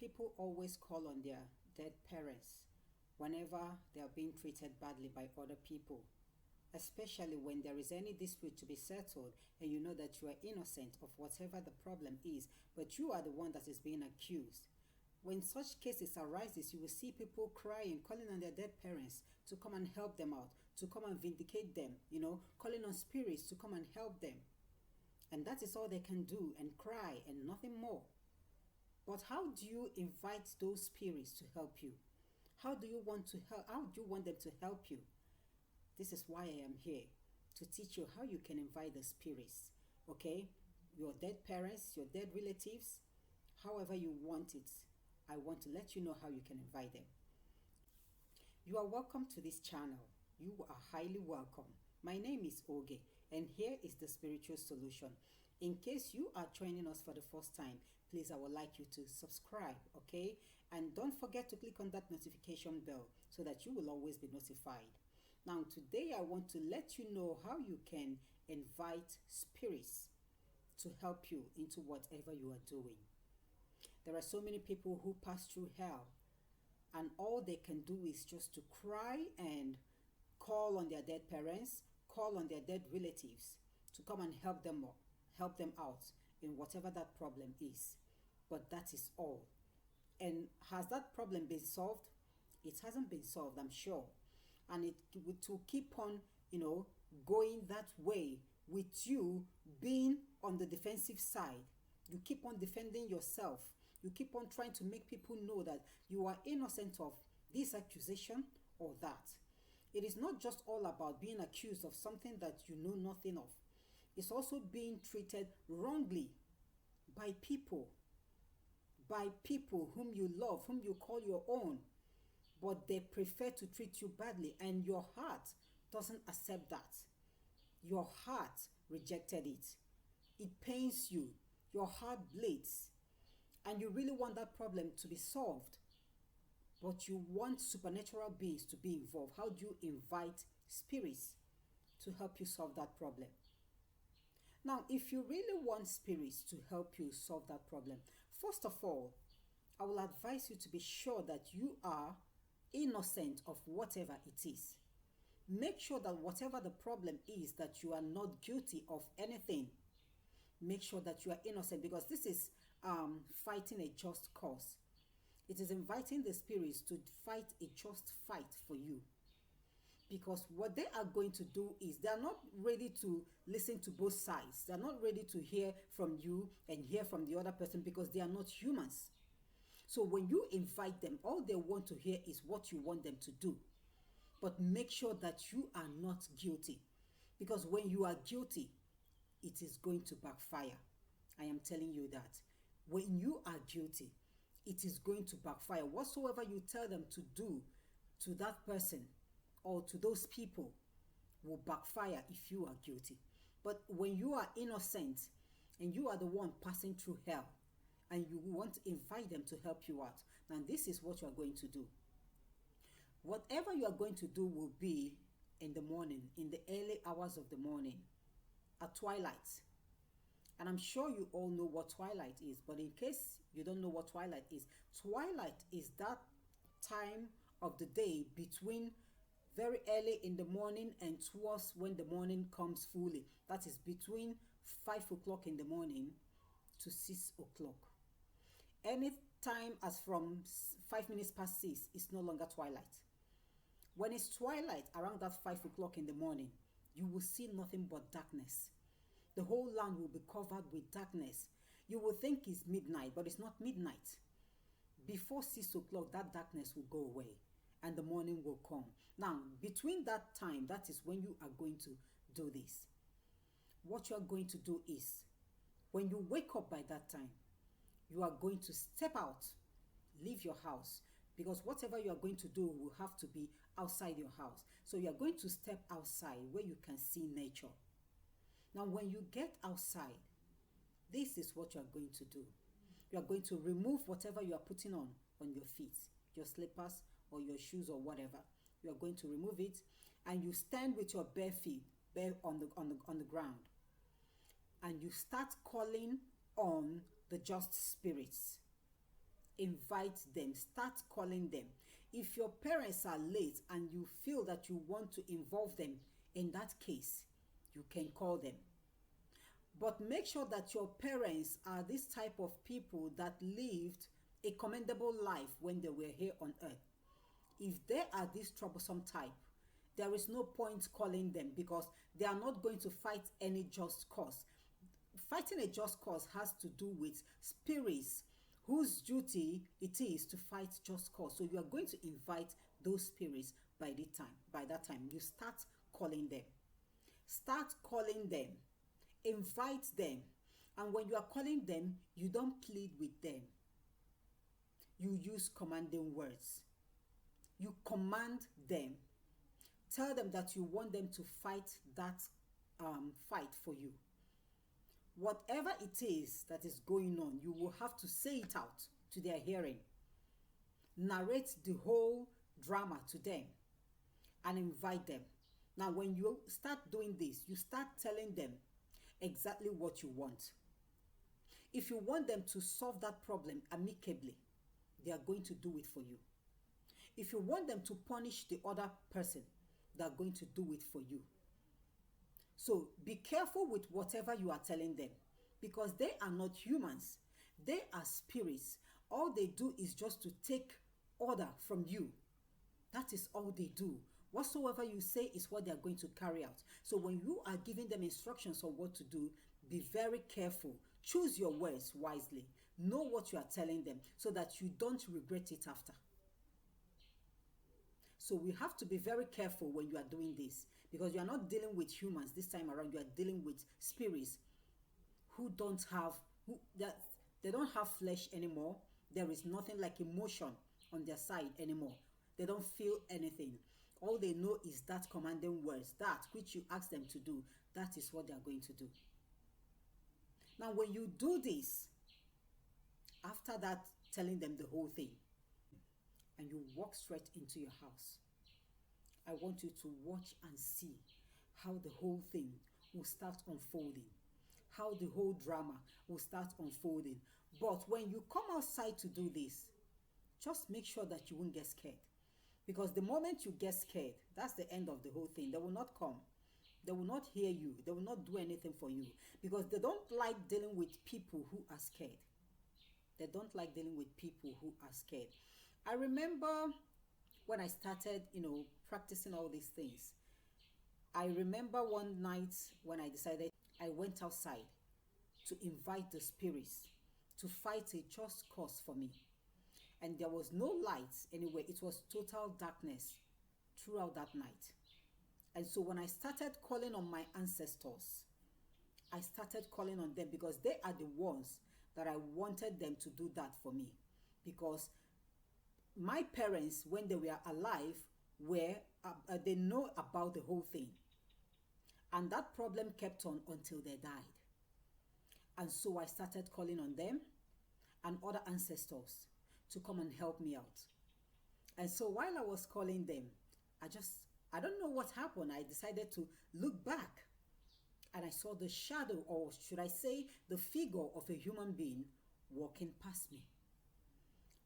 People always call on their dead parents whenever they are being treated badly by other people, especially when there is any dispute to be settled and you know that you are innocent of whatever the problem is, but you are the one that is being accused. When such cases arises, you will see people crying, calling on their dead parents to come and help them out, to come and vindicate them, calling on spirits to come and help them. And that is all they can do, and cry and nothing more. But how do you invite those spirits to help you? How do you want them to help you? This is why I am here, to teach you how you can invite the spirits. Okay? Your dead parents, your dead relatives, however you want it. I want to let you know how you can invite them. You are welcome to this channel. You are highly welcome. My name is Oge, and here is the spiritual solution. In case you are joining us for the first time, please, I would like you to subscribe, okay? And don't forget to click on that notification bell so that you will always be notified. Now, today I want to let you know how you can invite spirits to help you into whatever you are doing. There are so many people who pass through hell, and all they can do is just to cry and call on their dead parents, call on their dead relatives to come and help them out in whatever that problem is. But that is all. And has that problem been solved? It hasn't been solved, I'm sure. And it will keep on, going that way with you being on the defensive side. You keep on defending yourself. You keep on trying to make people know that you are innocent of this accusation or that. It is not just all about being accused of something that you know nothing of. It's also being treated wrongly by people whom you love, whom you call your own, but they prefer to treat you badly, and your heart doesn't accept that. Your heart rejected it. It pains you. Your heart bleeds, and you really want that problem to be solved, but you want supernatural beings to be involved. How do you invite spirits to help you solve that problem? Now, if you really want spirits to help you solve that problem, first of all, I will advise you to be sure that you are innocent of whatever it is. Make sure that whatever the problem is, that you are not guilty of anything. Make sure that you are innocent, because this is fighting a just cause. It is inviting the spirits to fight a just fight for you. Because what they are going to do is they are not ready to listen to both sides. They are not ready to hear from you and hear from the other person, because they are not humans. So when you invite them, all they want to hear is what you want them to do. But make sure that you are not guilty. Because when you are guilty, it is going to backfire. I am telling you that. When you are guilty, it is going to backfire. Whatsoever you tell them to do to that person or to those people will backfire if you are guilty. But when you are innocent and you are the one passing through hell and you want to invite them to help you out, then this is what you are going to do. Whatever you are going to do will be in the morning, in the early hours of the morning, at twilight. And I'm sure you all know what twilight is, but in case you don't know what twilight is that time of the day between very early in the morning and towards when the morning comes fully. That is between 5 o'clock in the morning to 6 o'clock. Any time as from 5 minutes past 6 is no longer twilight. When it's twilight, around that 5 o'clock in the morning, you will see nothing but darkness. The whole land will be covered with darkness. You will think it's midnight, but it's not midnight. Before 6 o'clock, that darkness will go away and the morning will come. Now, between that time, that is when you are going to do this. What you are going to do is, when you wake up by that time, you are going to step out, leave your house, because whatever you are going to do will have to be outside your house. So you are going to step outside where you can see nature. Now, when you get outside, this is what you are going to do. You are going to remove whatever you are putting on your feet, your slippers or your shoes or whatever. You are going to remove it, and you stand with your bare feet on the ground, and you start calling on the just spirits invite them, start calling them. If your parents are late and you feel that you want to involve them in that case, you can call them. But make sure that your parents are this type of people that lived a commendable life when they were here on earth. If they are this troublesome type, there is no point calling them because they are not going to fight any just cause. Fighting a just cause has to do with spirits whose duty it is to fight just cause. So you are going to invite those spirits by that time you start calling them. Start calling them. Invite them. And when you are calling them, you don't plead with them. You use commanding words. You command them. Tell them that you want them to fight that fight for you. Whatever it is that is going on, you will have to say it out to their hearing. Narrate the whole drama to them and invite them. Now, when you start doing this, you start telling them exactly what you want. If you want them to solve that problem amicably, they are going to do it for you. If you want them to punish the other person, they are going to do it for you. So be careful with whatever you are telling them because they are not humans. They are spirits. All they do is just to take order from you. That is all they do. Whatsoever you say is what they are going to carry out. So when you are giving them instructions on what to do, be very careful. Choose your words wisely. Know what you are telling them so that you don't regret it after. So we have to be very careful when you are doing this because you are not dealing with humans this time around. You are dealing with spirits who don't have they don't have flesh anymore. There is nothing like emotion on their side anymore. They don't feel anything. All they know is that commanding words, that which you ask them to do, that is what they are going to do. Now, when you do this, after that, telling them the whole thing, and you walk straight into your house, I want you to watch and see how the whole thing will start unfolding, how the whole drama will start unfolding. But when you come outside to do this, just make sure that you won't get scared. Because the moment you get scared, that's the end of the whole thing. They will not come. They will not hear you. They will not do anything for you. Because they don't like dealing with people who are scared. They don't like dealing with people who are scared. I remember when I started, practicing all these things. I remember one night when I decided I went outside to invite the spirits to fight a just cause for me. And there was no light anywhere. It was total darkness throughout that night. And so when I started calling on my ancestors, I started calling on them because they are the ones that I wanted them to do that for me. Because my parents, when they were alive, they know about the whole thing. And that problem kept on until they died. And so I started calling on them and other ancestors to come and help me out. And so while I was calling them, I don't know what happened. I decided to look back and I saw the shadow, or should I say the figure of a human being walking past me.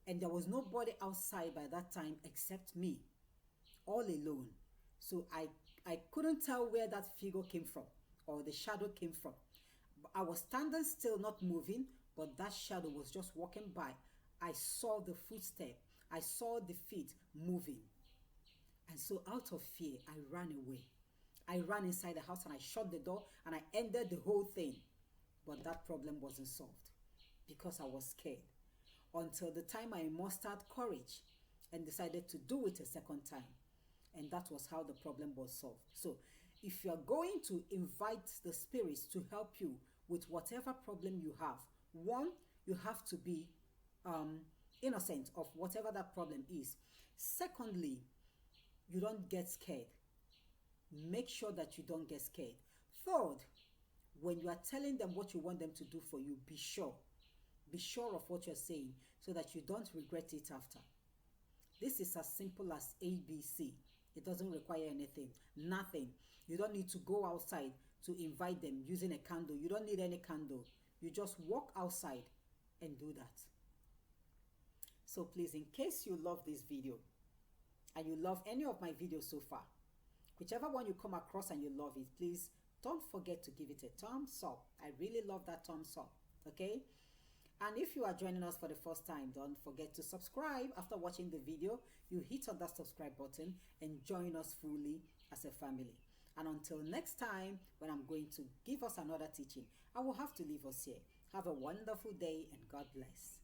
And there was nobody outside by that time except me, all alone. So I couldn't tell where that figure came from or the shadow came from. I was standing still, not moving, but that shadow was just walking by. I saw the footstep. I saw the feet moving. And so out of fear, I ran away. I ran inside the house and I shut the door and I ended the whole thing. But that problem wasn't solved because I was scared. Until the time I mustered courage and decided to do it a second time. And that was how the problem was solved. So if you're going to invite the spirits to help you with whatever problem you have, one, you have to be innocent of whatever that problem is. Secondly, you don't get scared. Make sure that you don't get scared. Third, when you are telling them what you want them to do for you, be sure. Be sure of what you're saying so that you don't regret it after. This is as simple as ABC. It doesn't require anything, nothing. You don't need to go outside to invite them using a candle. You don't need any candle. You just walk outside and do that. So please, in case you love this video and you love any of my videos so far, whichever one you come across and you love it, please don't forget to give it a thumbs up. I really love that thumbs up, okay? And if you are joining us for the first time, don't forget to subscribe. After watching the video, you hit on that subscribe button and join us fully as a family. And until next time, when I'm going to give us another teaching, I will have to leave us here. Have a wonderful day and God bless.